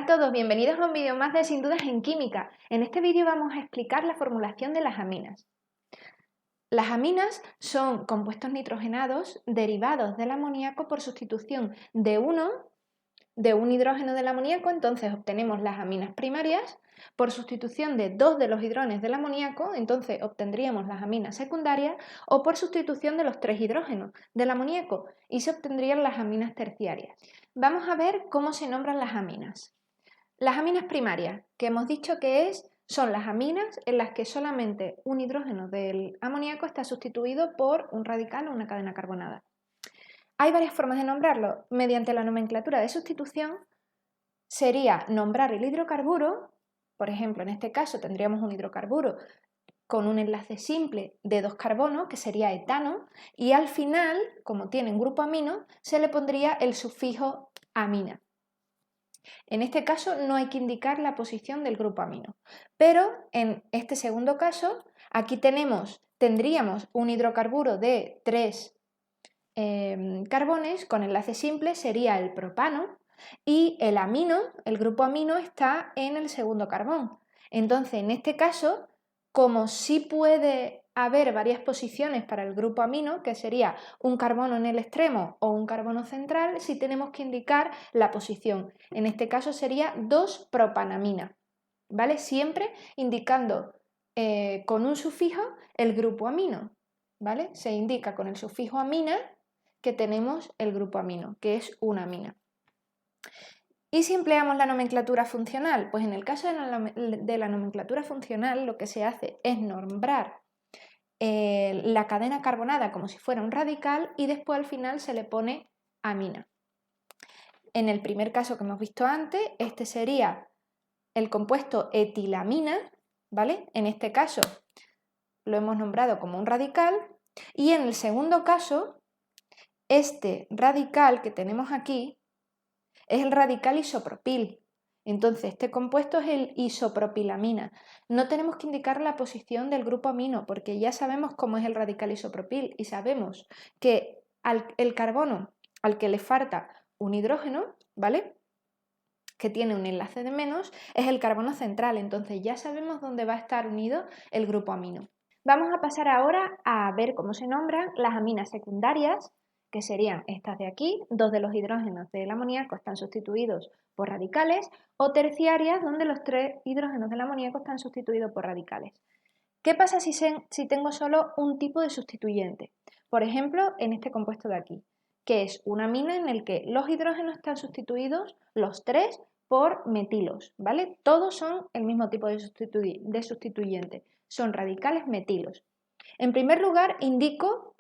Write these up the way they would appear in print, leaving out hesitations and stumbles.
Hola a todos, bienvenidos a un vídeo más de Sin Dudas en Química. En este vídeo vamos a explicar la formulación de las aminas. Las aminas son compuestos nitrogenados derivados del amoníaco por sustitución de un hidrógeno del amoníaco, entonces obtenemos las aminas primarias. Por sustitución de dos de los hidrogenos del amoníaco, entonces obtendríamos las aminas secundarias, o por sustitución de los tres hidrógenos del amoníaco y se obtendrían las aminas terciarias. Vamos a ver cómo se nombran las aminas. Las aminas primarias, que hemos dicho que son las aminas en las que solamente un hidrógeno del amoníaco está sustituido por un radical o una cadena carbonada. Hay varias formas de nombrarlo. Mediante la nomenclatura de sustitución sería nombrar el hidrocarburo, por ejemplo, en este caso tendríamos un hidrocarburo con un enlace simple de dos carbonos, que sería etano, y al final, como tiene un grupo amino, se le pondría el sufijo amina. En este caso no hay que indicar la posición del grupo amino, pero en este segundo caso, aquí tendríamos un hidrocarburo de 3 carbones con enlace simple, sería el propano, y el amino, el grupo amino, está en el segundo carbón. Entonces, en este caso, como sí puede haber varias posiciones para el grupo amino, que sería un carbono en el extremo o un carbono central, sí tenemos que indicar la posición. En este caso sería 2-propanamina, ¿vale? Siempre indicando con un sufijo el grupo amino, ¿vale? Se indica con el sufijo amina que tenemos el grupo amino, que es una amina. ¿Y si empleamos la nomenclatura funcional? Pues en el caso de la nomenclatura funcional lo que se hace es nombrar la cadena carbonada como si fuera un radical y después al final se le pone amina. En el primer caso que hemos visto antes, este sería el compuesto etilamina, ¿vale? En este caso lo hemos nombrado como un radical, y en el segundo caso, este radical que tenemos aquí es el radical isopropil. Entonces, este compuesto es el isopropilamina. No tenemos que indicar la posición del grupo amino porque ya sabemos cómo es el radical isopropil y sabemos que el carbono al que le falta un hidrógeno, ¿vale?, que tiene un enlace de menos, es el carbono central. Entonces ya sabemos dónde va a estar unido el grupo amino. Vamos a pasar ahora a ver cómo se nombran las aminas secundarias, que serían estas de aquí. Dos de los hidrógenos del amoníaco están sustituidos por radicales, o terciarias, donde los tres hidrógenos del amoníaco están sustituidos por radicales. ¿Qué pasa si tengo solo un tipo de sustituyente? Por ejemplo, en este compuesto de aquí, que es una amina en el que los hidrógenos están sustituidos, los tres, por metilos, ¿vale? Todos son el mismo tipo de sustituyente, son radicales metilos. En primer lugar, indico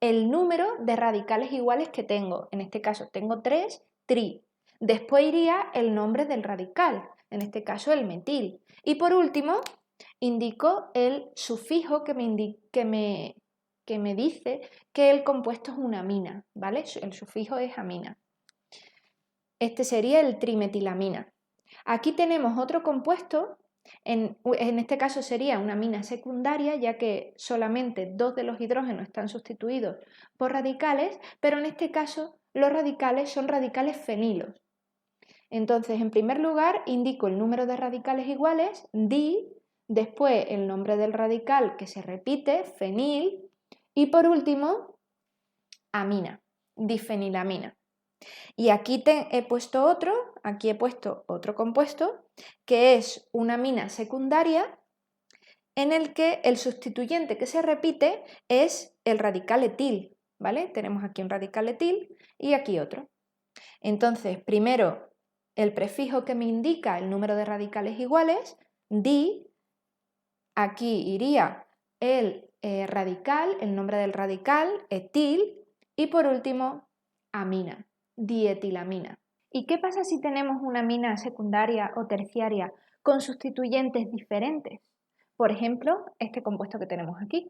el número de radicales iguales que tengo. En este caso tengo 3, tri. Después iría el nombre del radical, en este caso el metil. Y por último, indico el sufijo que me dice que el compuesto es una amina, ¿vale? El sufijo es amina. Este sería el trimetilamina. Aquí tenemos otro compuesto, en este caso sería una amina secundaria, ya que solamente dos de los hidrógenos están sustituidos por radicales, pero en este caso los radicales son radicales fenilos. Entonces, en primer lugar, indico el número de radicales iguales, di, después el nombre del radical que se repite, fenil, y por último, amina, difenilamina. Y aquí he puesto otro compuesto, que es una amina secundaria en el que el sustituyente que se repite es el radical etil, ¿vale? Tenemos aquí un radical etil y aquí otro. Entonces, primero el prefijo que me indica el número de radicales iguales, di, aquí iría el radical, el nombre del radical, etil, y por último, amina, dietilamina. ¿Y qué pasa si tenemos una amina secundaria o terciaria con sustituyentes diferentes? Por ejemplo, este compuesto que tenemos aquí,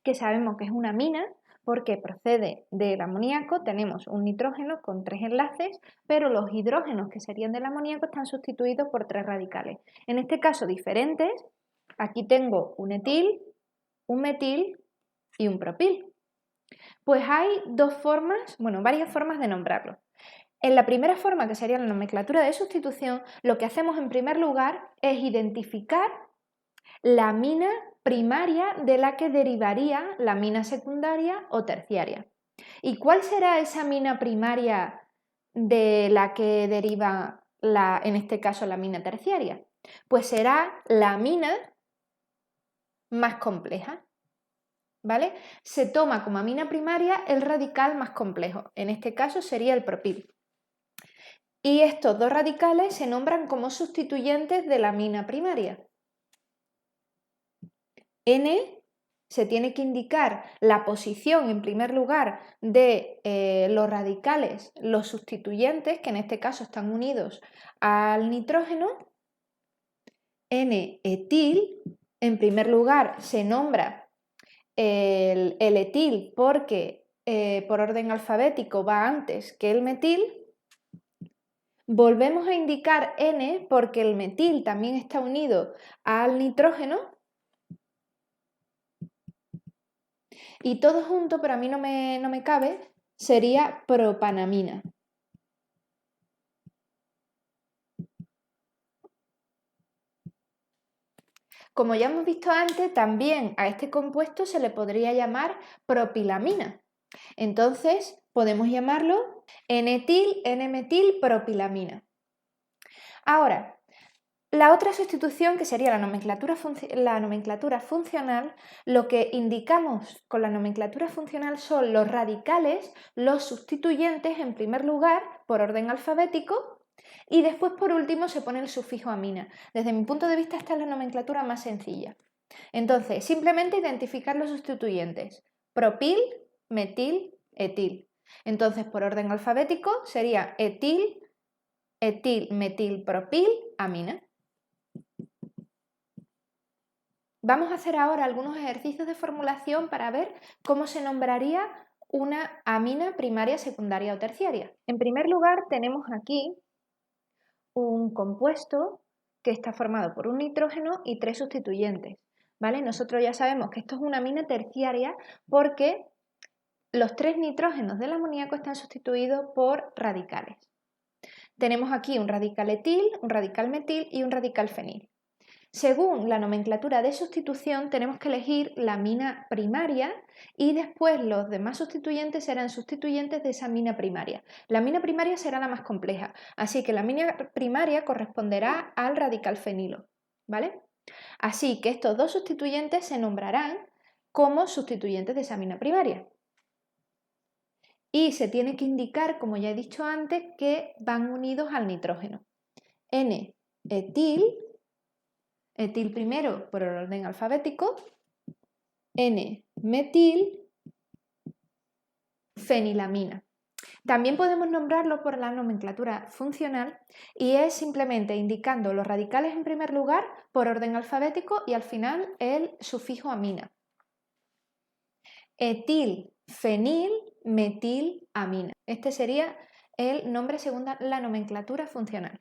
que sabemos que es una amina porque procede del amoníaco, tenemos un nitrógeno con 3 enlaces, pero los hidrógenos que serían del amoníaco están sustituidos por 3 radicales. En este caso diferentes, aquí tengo un etil, un metil y un propil. Pues hay varias formas de nombrarlo. En la primera forma, que sería la nomenclatura de sustitución, lo que hacemos en primer lugar es identificar la amina primaria de la que derivaría la amina secundaria o terciaria. ¿Y cuál será esa amina primaria de la que deriva, en este caso, la amina terciaria? Pues será la amina más compleja, ¿vale? Se toma como amina primaria el radical más complejo, en este caso sería el propil. Y estos dos radicales se nombran como sustituyentes de la amina primaria. N se tiene que indicar la posición en primer lugar de los radicales, los sustituyentes, que en este caso están unidos al nitrógeno. N-etil, en primer lugar se nombra el etil porque por orden alfabético va antes que el metil. Volvemos a indicar N porque el metil también está unido al nitrógeno. Y todo junto, pero a mí no me cabe, sería propanamina. Como ya hemos visto antes, también a este compuesto se le podría llamar propilamina. Entonces, podemos llamarlo N-etil, N-metil, propilamina. Ahora, la otra sustitución, que sería la nomenclatura funcional, lo que indicamos con la nomenclatura funcional son los radicales, los sustituyentes en primer lugar por orden alfabético y después por último se pone el sufijo amina. Desde mi punto de vista esta es la nomenclatura más sencilla. Entonces, simplemente identificar los sustituyentes: propil, metil, etil. Entonces, por orden alfabético sería etil, etil, metil, propil, amina. Vamos a hacer ahora algunos ejercicios de formulación para ver cómo se nombraría una amina primaria, secundaria o terciaria. En primer lugar, tenemos aquí un compuesto que está formado por un nitrógeno y 3 sustituyentes, ¿vale? Nosotros ya sabemos que esto es una amina terciaria porque los 3 nitrógenos del amoníaco están sustituidos por radicales. Tenemos aquí un radical etil, un radical metil y un radical fenil. Según la nomenclatura de sustitución, tenemos que elegir la amina primaria y después los demás sustituyentes serán sustituyentes de esa amina primaria. La amina primaria será la más compleja, así que la amina primaria corresponderá al radical fenilo, ¿vale? Así que estos dos sustituyentes se nombrarán como sustituyentes de esa amina primaria. Y se tiene que indicar, como ya he dicho antes, que van unidos al nitrógeno. N-etil, etil primero por el orden alfabético, N-metil, fenilamina. También podemos nombrarlo por la nomenclatura funcional y es simplemente indicando los radicales en primer lugar por orden alfabético y al final el sufijo amina. Etil, fenil, metil, amina. Este sería el nombre según la nomenclatura funcional.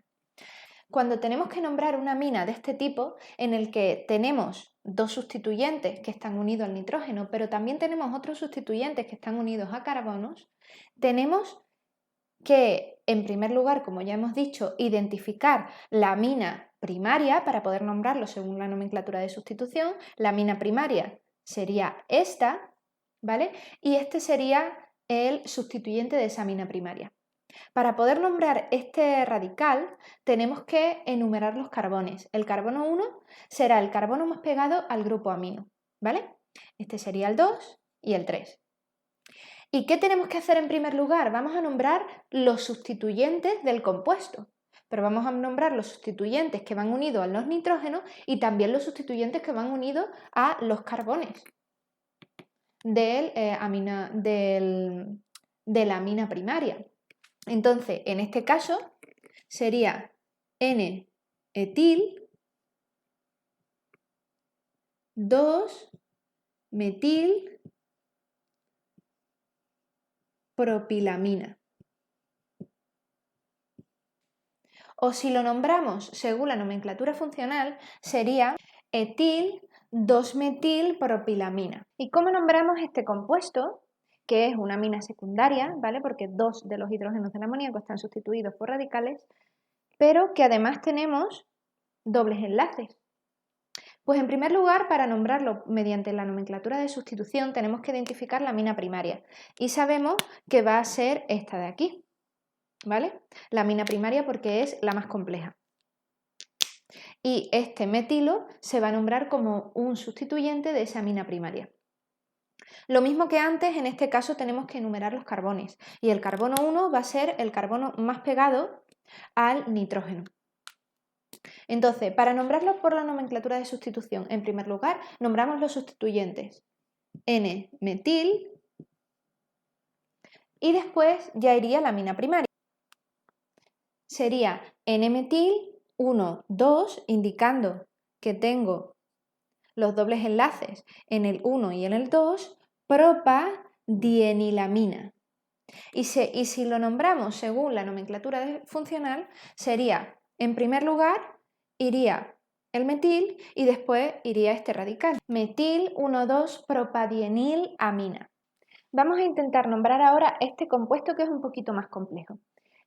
Cuando tenemos que nombrar una amina de este tipo, en el que tenemos dos sustituyentes que están unidos al nitrógeno, pero también tenemos otros sustituyentes que están unidos a carbonos, tenemos que, en primer lugar, como ya hemos dicho, identificar la amina primaria para poder nombrarlo según la nomenclatura de sustitución. La amina primaria sería esta, ¿vale? Y este sería el sustituyente de esa amina primaria. Para poder nombrar este radical tenemos que enumerar los carbones. El carbono 1 será el carbono más pegado al grupo amino, ¿vale? Este sería el 2 y el 3. ¿Y qué tenemos que hacer en primer lugar? Vamos a nombrar los sustituyentes del compuesto. Pero vamos a nombrar los sustituyentes que van unidos a los nitrógenos y también los sustituyentes que van unidos a los carbones de la amina primaria. Entonces, en este caso, sería N-etil, 2-metil, propilamina. O si lo nombramos según la nomenclatura funcional, sería etil, 2-metil, propilamina. ¿Y cómo nombramos este compuesto? que es una amina secundaria, ¿vale? Porque 2 de los hidrógenos del amoníaco están sustituidos por radicales, pero que además tenemos dobles enlaces. Pues en primer lugar, para nombrarlo mediante la nomenclatura de sustitución, tenemos que identificar la amina primaria y sabemos que va a ser esta de aquí, ¿vale? La amina primaria porque es la más compleja. Y este metilo se va a nombrar como un sustituyente de esa amina primaria. Lo mismo que antes, en este caso tenemos que enumerar los carbones y el carbono 1 va a ser el carbono más pegado al nitrógeno. Entonces, para nombrarlos por la nomenclatura de sustitución, en primer lugar, nombramos los sustituyentes N-metil y después ya iría la amina primaria. Sería N-metil 1, 2, indicando que tengo los dobles enlaces en el 1 y en el 2, propadienilamina. Y si lo nombramos según la nomenclatura funcional, sería, en primer lugar, iría el metil y después iría este radical. Metil 1,2-propadienilamina. Vamos a intentar nombrar ahora este compuesto que es un poquito más complejo.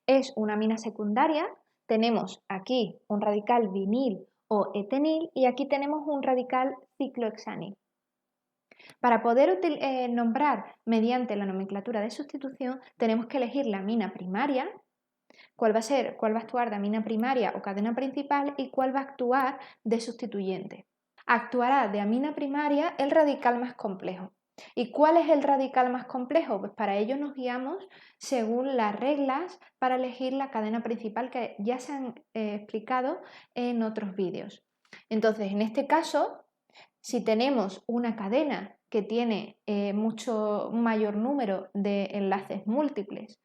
Es una amina secundaria, tenemos aquí un radical vinil o etenil y aquí tenemos un radical ciclohexanil. Para poder nombrar mediante la nomenclatura de sustitución tenemos que elegir la amina primaria, cuál va a actuar de amina primaria o cadena principal y cuál va a actuar de sustituyente. Actuará de amina primaria el radical más complejo. ¿Y cuál es el radical más complejo? Pues para ello nos guiamos según las reglas para elegir la cadena principal que ya se han explicado en otros vídeos. Entonces, en este caso, si tenemos una cadena que tiene mucho mayor número de enlaces múltiples,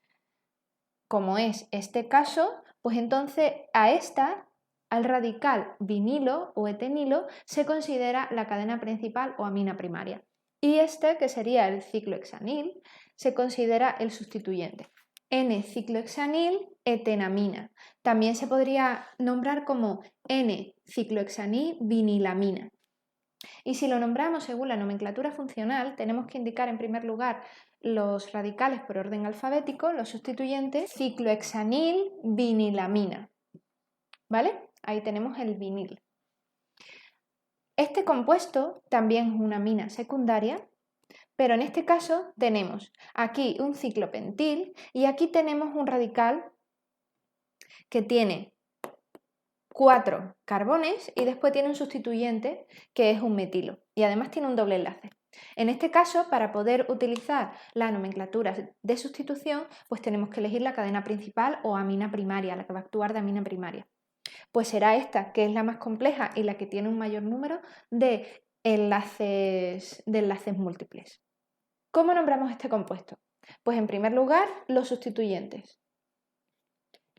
como es este caso, pues entonces al radical vinilo o etenilo, se considera la cadena principal o amina primaria. Y este, que sería el ciclohexanil, se considera el sustituyente. N-ciclohexanil etenamina. También se podría nombrar como N-ciclohexanil vinilamina. Y si lo nombramos según la nomenclatura funcional, tenemos que indicar en primer lugar los radicales por orden alfabético, los sustituyentes, ciclohexanil vinilamina. ¿Vale? Ahí tenemos el vinil. Este compuesto también es una amina secundaria, pero en este caso tenemos aquí un ciclopentil y aquí tenemos un radical que tiene 4 carbones y después tiene un sustituyente que es un metilo y además tiene un doble enlace. En este caso, para poder utilizar la nomenclatura de sustitución, pues tenemos que elegir la cadena principal o amina primaria, la que va a actuar de amina primaria. Pues será esta, que es la más compleja y la que tiene un mayor número de enlaces múltiples. ¿Cómo nombramos este compuesto? Pues en primer lugar, los sustituyentes.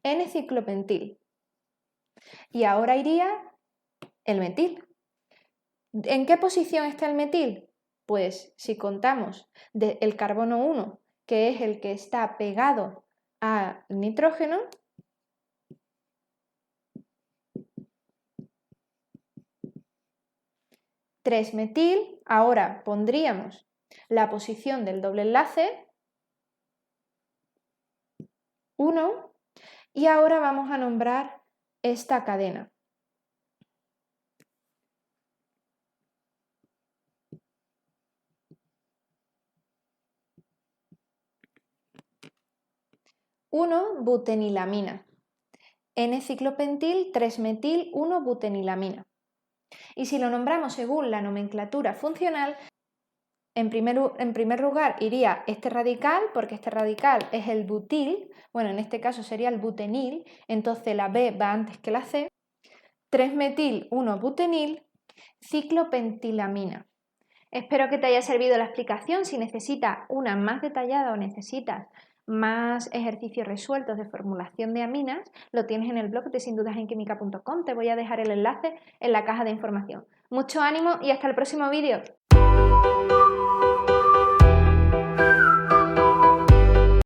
N-ciclopentil. Y ahora iría el metil. ¿En qué posición está el metil? Pues si contamos del carbono 1, que es el que está pegado al nitrógeno, metil, ahora pondríamos la posición del doble enlace, 1, y ahora vamos a nombrar esta cadena. Butenilamina. N-ciclopentil, 3-metil, 1-butenilamina. Y si lo nombramos según la nomenclatura funcional, en primer lugar iría este radical, porque este radical es el butil, bueno, en este caso sería el butenil, entonces la B va antes que la C. 3-metil, 1-butenil, ciclopentilamina. Espero que te haya servido la explicación. Si necesitas una más detallada o necesitas más ejercicios resueltos de formulación de aminas, lo tienes en el blog de sindudasenquimica.com. Te voy a dejar el enlace en la caja de información. Mucho ánimo y hasta el próximo vídeo.